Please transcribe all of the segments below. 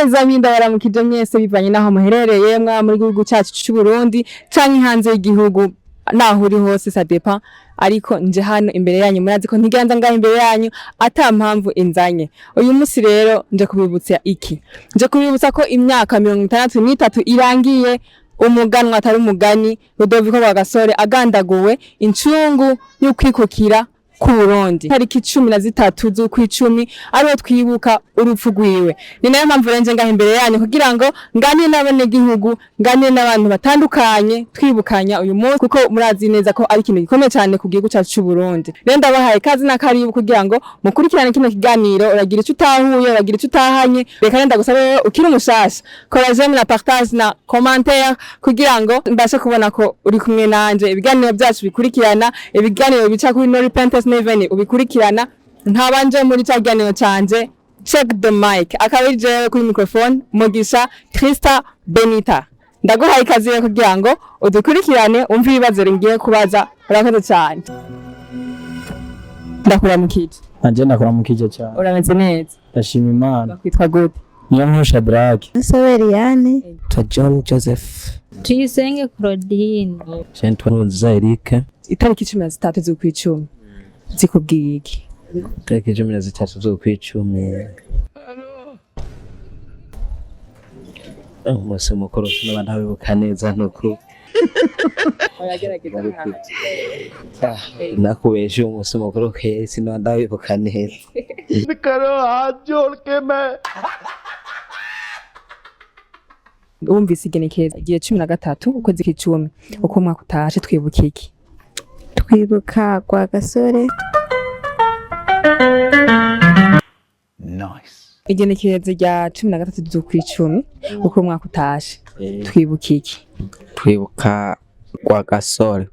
Aleza minda baramukije mwese bivanye naho muherereye mwa muri gihugu cyacu cy'u Burundi canke hanze y'igihugu naho uri hose ça dépend ariko nje hano imbere yanyu murazi ko ntiganza ngaho imbere yanyu ata mpamvu inzanye uyu munsi rero nje kubibutsa iki nje kubibutsa ko imyaka 63 irangiye umuganwa atari umugani Rudoviko Rwagasore agandaguwe incungu y'ukwikukira k'Uburundi tariki 13 z'Ukwishira ariho twibuka urupfu rwiwe. Ni nayo mpamvu renje ngaho imbere yanyu kugira ngo nganire n'abane gihugu nganire n'abantu batandukanye twibukanya uyu munsi kuko murazi neza ko ari ikintu gikomeye cyane ku gihugu cyacu cy'u Burundi. Rero ndabahaye kazi na karibu kugira ngo mukurikirane kino kiganiro uragira icyo utahuye uragira icyo utahanye reka nenda gusaba ukiri umushasha courage na partage na commentaire kugira ngo mbashe kubona ko uri kumwe nanje ibiganiro byacu bikurikirana ibiganiro bica kuri no repentance Neveni ubikurikirana ntabanje muri cyaganiro canje check the mic akabije kuri microphone Mugisha Krista Benita ndaguhaye ikaze kugira ngo udukurikirane umva ibibazo ngiye kubaza urakoze cyane ndakuramukije anje ndakuramukije cyane urameze neza ndashima Imana bakwitwa gute niyo Shadrack Soberiyane John Joseph Tuyisenge Claudine Twabahiteyemwo Eric itariki 13 z'Ukwishira zikubwiye iki tariki 13 z'Ukwishira musi mukuru n'abandi abibuka neza nuko nakubeshe umusi mukuru kesi n'abandi abibuka neza karo hath jod ke main umvise igenekereza igihe 13 ukwezi k'icumi uko mwaka utashe twibuka iki Twibuka Rwagasore nice igenekereza rya 13 z'Ukwishira uko mwaka utashe twibuka iki twibuka Rwagasore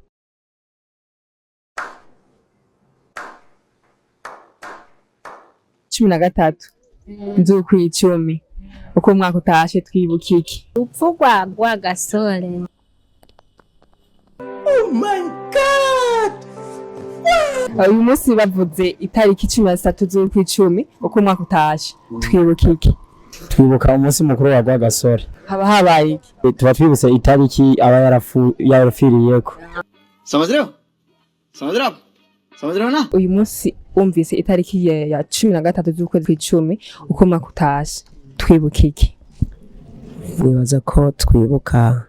cumi na gatatu z'Ukwishira uko mwaka utashe twibuka iki urupfu rwa Rwagasore. oh my god uyu munsi bavuze itariki 13 z'Ukwishira uko mwaka utashe twibuka iki twibuka umunsi mukuru wa Rwagasore haba habaye iki tuba twibutse itariki aba yarafiriyeko samazreo na uyu munsi umvise itariki ya 13 z'ukwezi kw'icumi uko mwaka utashe twibuka iki nibaza ko twibuka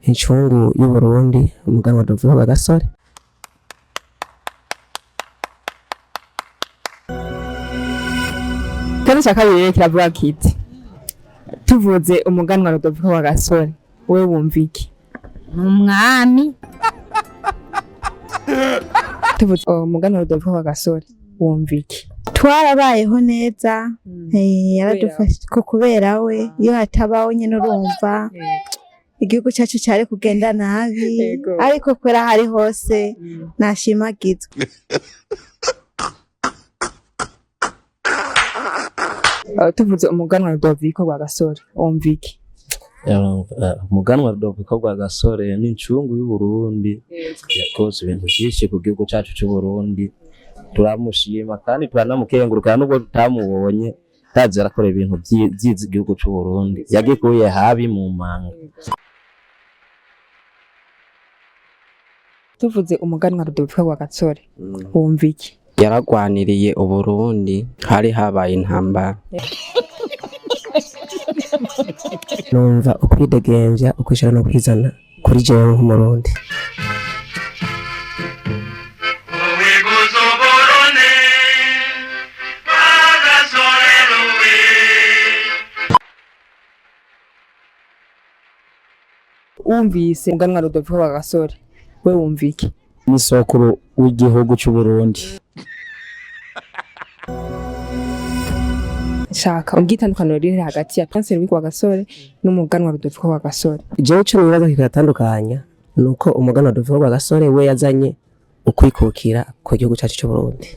incungu y'u Burundi umuganwa Rudoviko Rwagasore kandi cyakabiri kiravuga kiti tuvuze umuganwa Rudoviko Rwagasore we wumva iki Umwami tuvuze umuganwa Rudoviko Rwagasore wumva iki twarabayeho neza yaradufashe ko kubera we iyo hatabaho nyine urumva igihugu cyacu cyari kugenda nabi ariko kwera hari hose nashimagizwe tuvuze umuganwa Rudoviko Rwagasore wumva iki umuganwa Rudoviko Rwagasore ni incungu y'u Burundi yakoze ibintu byinshi ku gihugu cyacu cy'u Burundi turamushima kandi turanamukengurukana nubwo tutamubonye tazi arakora ibintu byiza igihugu cy'u Burundi yagikuye habi mu manga tuvuze umuganwa Rudoviko Rwagasore wumva iki yaragwaniriye u Burundi hari habaye intambara numva ukwidegemvya ukwishira no kwizana kuri jewe nk'umurundi umvise umuganwa Rudoviko Rwagasore we wumva iki ni sokuru w'igihugu cy'u Burundi shaka ubwitandukaniro riri hagati ya Prince Rudoviko Rwagasore n'umuganwa Rudoviko Rwagasore jewe cyo nibaza kikatandukanya nuko umuganwa Rudoviko Rwagasore we yazanye ukwikukira ku gihugu cyacu cy'u Burundi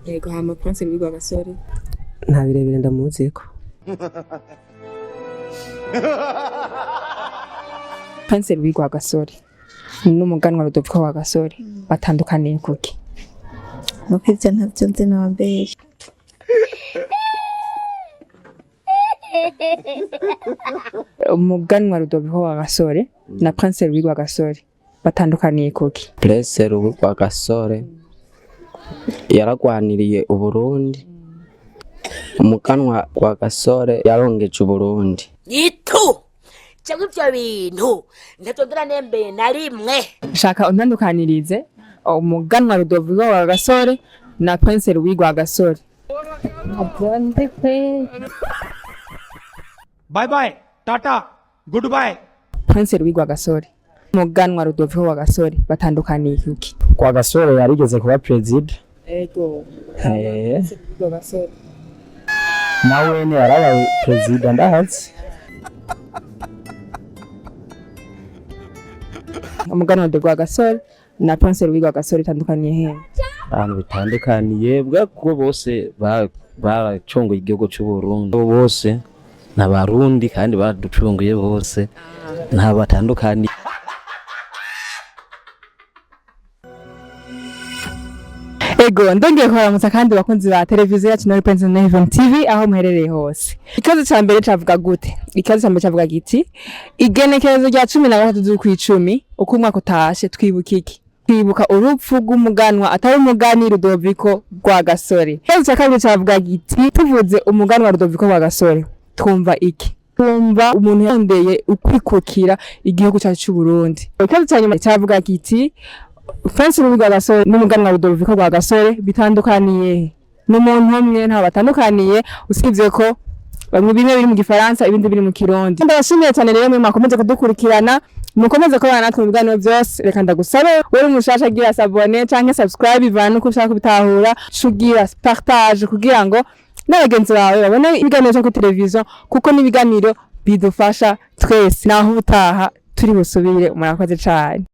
yego hama Prince Rudoviko Rwagasore nta birebire ndamuziko Prince Rudoviko Rwagasore n'umuganwa Rudoviko Rwagasore batandukaniye kuki nuko ivyo ntavyo nzi nababesha Umuganwa Rudoviko Rwagasore na Prince Rwiwe Rwagasore batandukaniye kuki? Prince Rwiwe Rwagasore yaragwaniriye Uburundi, Umuganwa Rwagasore yarongeje Uburundi. Itu cyangwa ibyo bintu ntatondera nembe na rimwe. Shaka untandukanirize Umuganwa Rudoviko Rwagasore na Prince Rwiwe Rwagasore. Bye bye, tata, goodbye. Prince Rwiwe Rwagasore, Umuganwa Rudoviko Rwagasore batandukaniye kuki? Rwagasore yarigeze kuba president. Ego. Rwagasore. Nawe ni yarabaye president ndahatse. Umuganwa Rudoviko Rwagasore na Prince Rwiwe Rwagasore itandukaniye he? Abantu bitandukaniye bwo bose baracunguye igihugu cy'u Burundi. Bose n'abarundi kandi baducunguye bose nta batandukaniye. Ego ndongeye kuramutsa kandi bakunzi ba televiziyo yacu na Prince Neven TV aho muherereye hose. Ikaze ca mbere cavuga gute? Ikaze ca mbere cavuga giti igenekerezo rya 13 z'ukwicumi uko umwaka utashe twibuka iki? Kwibuka urupfu rw'umuganwa atari umugani Rudoviko Rwagasore. Ikaze ca kabiri cavuga giti tuvuze umuganwa Rudoviko Rwagasore twumva iki? Twumva umuntu yondeye ukwikukira igihugu cyacu cy'u Burundi. Ikaze ca nyuma cavuga giti Prince Rwiwe Rwagasore n'umuganwa Rudoviko Rwagasore bitandukaniye n'umuntu umwe nta batandukaniye usibye ko bamwe bimwe biri mu gifaransa ibindi biri mu kirundi. Ndabashimiye cyane rero mwe mwakomeze kudukurikirana mukomeze kubana natwe mu biganiro byose. Reka ndagusabe wewe umushasha gira s'abone canke subscribe ivana uko ushaka kubitahura shugira partage kugira ngo n'abagenzi bawe babone ibiganiro cyo ku televiziyo kuko n'ibiganiro bidufasha twese naho utaha turi busubire murakoze cyane.